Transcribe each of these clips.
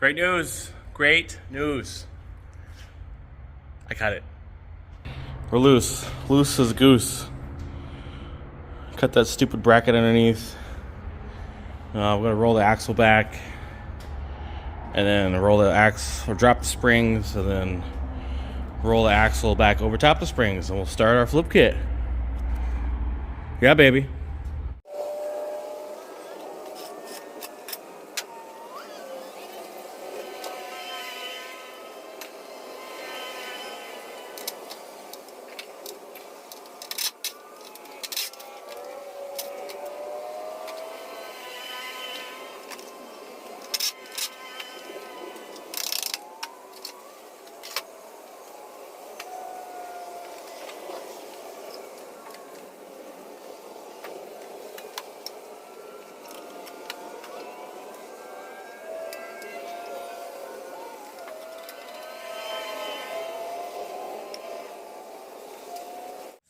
Great news. Great news. I cut it. We're loose. Loose as a goose. Cut that stupid bracket underneath. We're gonna roll the axle back, and then roll the axle, or drop the springs, and then roll the axle back over top the springs, and we'll start our flip kit. Yeah, baby.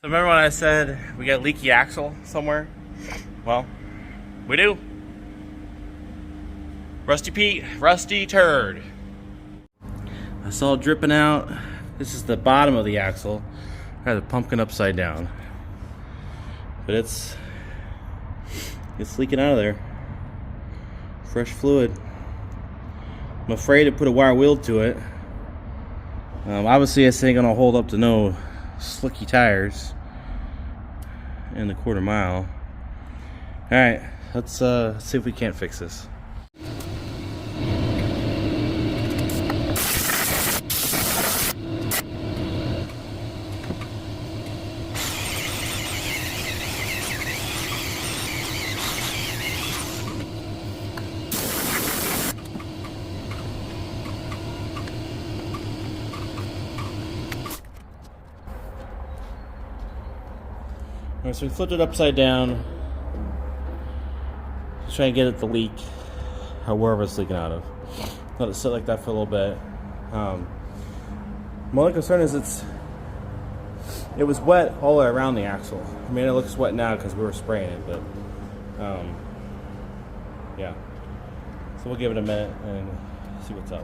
So remember when I said we got leaky axle somewhere? Well, we do. Rusty Pete, rusty turd. I saw it dripping out. This is the bottom of the axle. I had the pumpkin upside down. But it's leaking out of there. Fresh fluid. I'm afraid to put a wire wheel to it. Obviously this ain't gonna hold up to no slicky tires in the quarter mile. All right, let's see if we can't fix this. Alright, so we flipped it upside down. Just trying to get at the leak, or wherever it's leaking out of. Let it sit like that for a little bit. My only concern is it was wet all the way around the axle. I mean, it looks wet now because we were spraying it, but yeah. So we'll give it a minute and see what's up.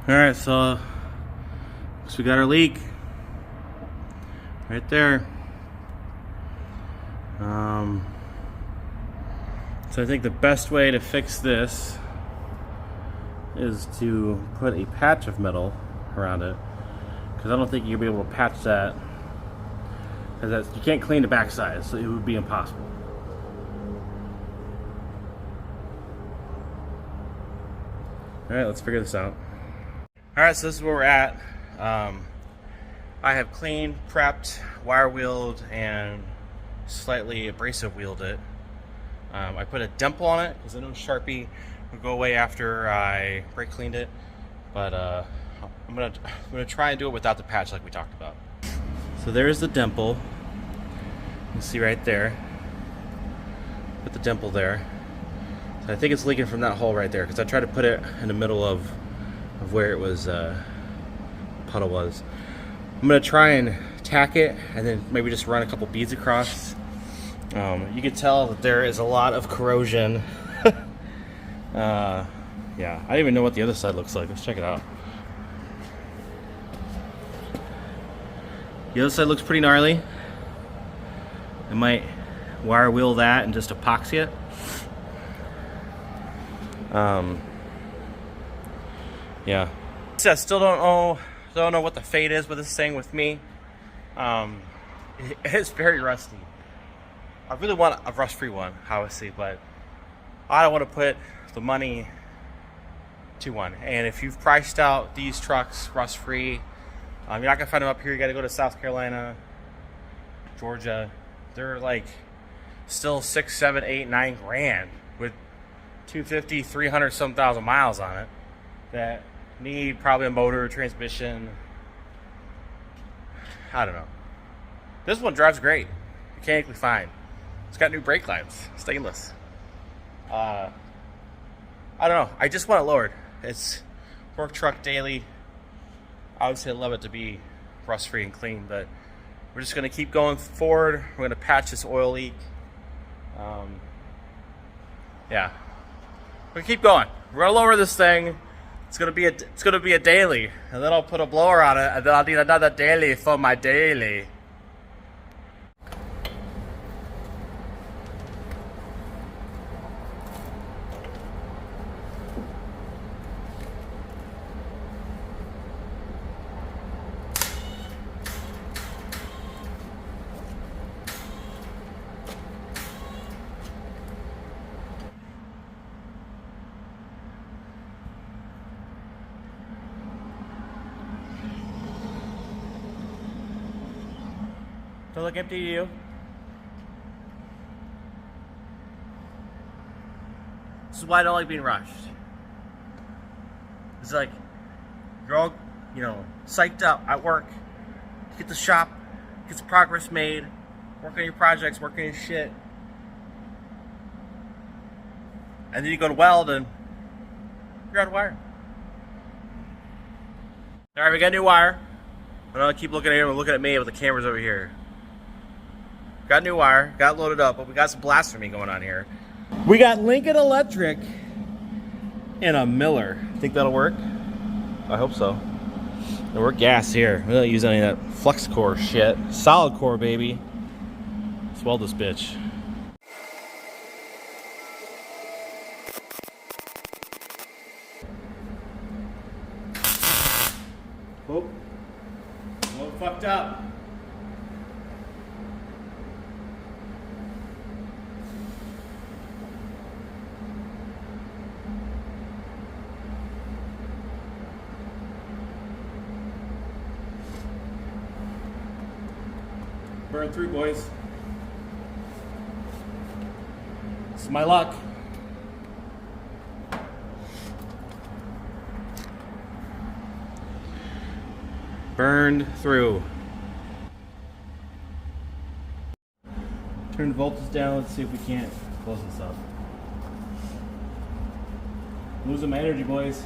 Alright, so we got our leak. Right there. So I think the best way to fix this is to put a patch of metal around it, because I don't think you'll be able to patch that, because you can't clean the backside, so it would be impossible. Alright, let's figure this out. Alright, so this is where we're at. I have cleaned, prepped, wire wheeled, and slightly abrasive wheeled it. I put a dimple on it because I know Sharpie would go away after I brake cleaned it, but I'm gonna try and do it without the patch like we talked about. So there's the dimple. You can see right there. Put the dimple there. So I think it's leaking from that hole right there, because I tried to put it in the middle of where it was puddle was. I'm gonna try and tack it and then maybe just run a couple beads across. You can tell that there is a lot of corrosion. Yeah, I don't even know what the other side looks like. Let's check it out. The other side looks pretty gnarly. I might wire wheel that and just epoxy it. Yeah. I still don't know what the fate is with this thing with me. It's very rusty. I really want a rust-free one, obviously, but I don't want to put the money to one. And if you've priced out these trucks rust-free, you're not gonna find them up here. You got to go to South Carolina, Georgia. They're like still 6, 7, 8, 9 grand with 250, 300 some thousand miles on it that need probably a motor, transmission. I don't know. This one drives great, mechanically fine. It's got new brake lines, stainless. I don't know. I just want it lowered. It's work truck daily. Obviously, I'd love it to be rust-free and clean, but we're just going to keep going forward. We're going to patch this oil leak. Yeah, we're going to keep going. We're gonna lower this thing. It's gonna be a daily, and then I'll put a blower on it, and then I'll need another daily for my daily. Don't look empty to you. This is why I don't like being rushed. It's like, you're all, you know, psyched up at work to get the shop, get some progress made, work on your projects, work on your shit. And then you go to weld and you're out of wire. Alright, we got new wire. I don't keep looking at him and looking at me with the cameras over here. Got new wire, got loaded up, but we got some blasphemy going on here. We got Lincoln Electric and a Miller. Think that'll work? I hope so. And we're gas here. We don't use any of that flex core shit. Solid core, baby. Let's weld this bitch. Oh, well, fucked up. Burn through, boys. This is my luck. Burned through. Turn the voltage down. Let's see if we can't close this up. Losing my energy, boys.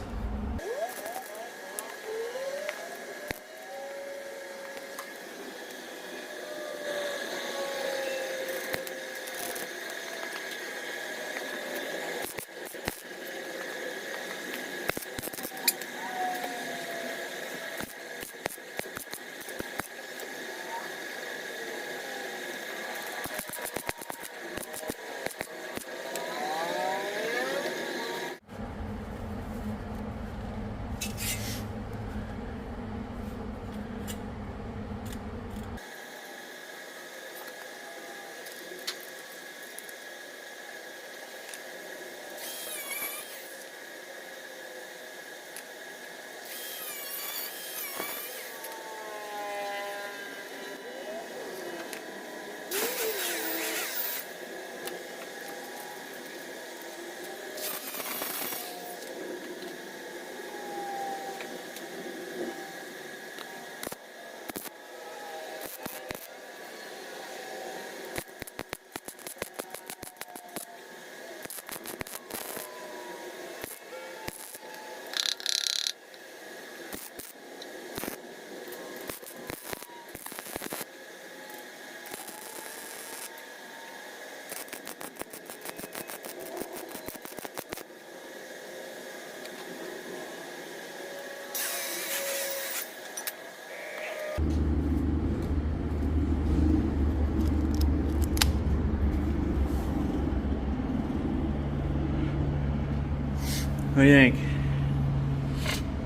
What do you think?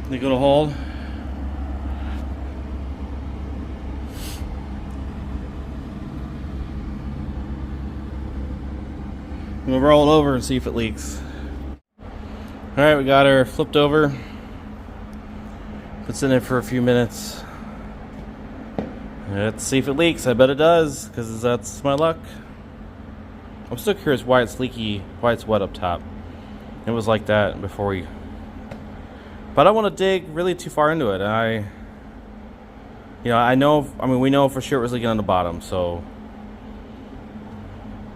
Think it'll hold? We'll roll it over and see if it leaks. Alright, we got her flipped over. Puts in it for a few minutes. Let's see if it leaks. I bet it does, because that's my luck. I'm still curious why it's leaky, why it's wet up top. It was like that before we... But I don't want to dig really too far into it. We know for sure it was leaking on the bottom, so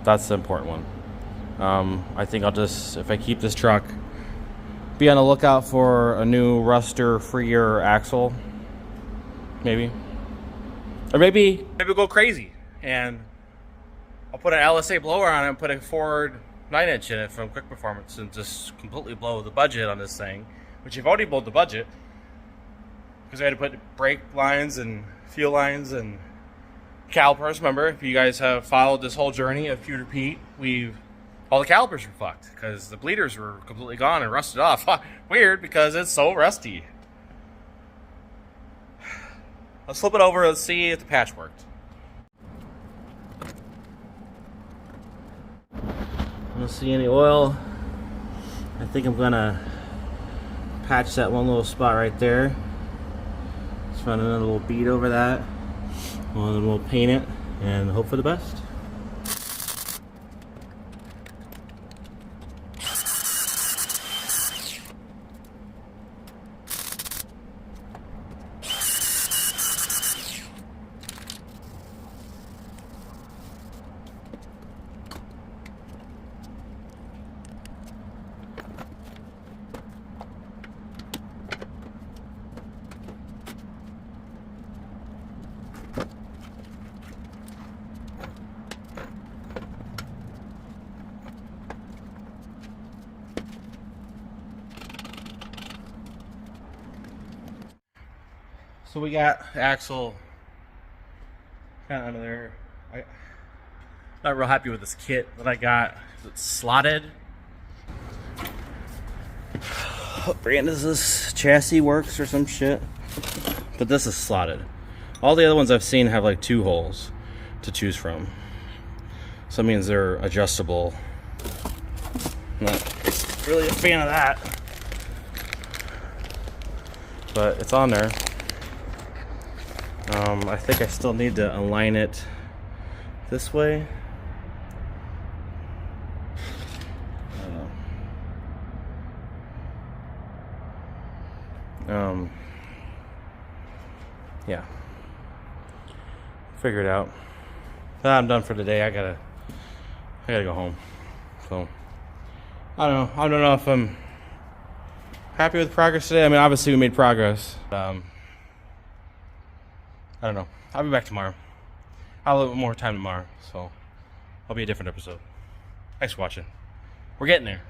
that's the important one. I think I'll just, if I keep this truck, be on the lookout for a new ruster freer axle, maybe. Or maybe we'll go crazy and I'll put an LSA blower on it and put a forward 9-inch in it from Quick Performance and just completely blow the budget on this thing, which you've already blown the budget because I had to put brake lines and fuel lines and calipers. Remember, if you guys have followed this whole journey of Pewter Pete, all the calipers were fucked because the bleeders were completely gone and rusted off. Weird, because it's so rusty. Let's flip it over. Let's see if the patch worked. I don't see any oil. I think I'm gonna patch that one little spot right there. Just run another little bead over that. Well, then we'll paint it and hope for the best. So we got the axle kind of under there. I'm not real happy with this kit that I got. It's slotted. What brand is this? Chassis Works or some shit. But this is slotted. All the other ones I've seen have like 2 holes to choose from. So that means they're adjustable. Not really a fan of that. But it's on there. I think I still need to align it this way. Yeah. Figure it out. I'm done for today. I gotta go home. So I don't know if I'm happy with progress today. I mean, obviously we made progress. I don't know. I'll be back tomorrow. I'll have a little more time tomorrow, so I'll be a different episode. Thanks for watching. We're getting there.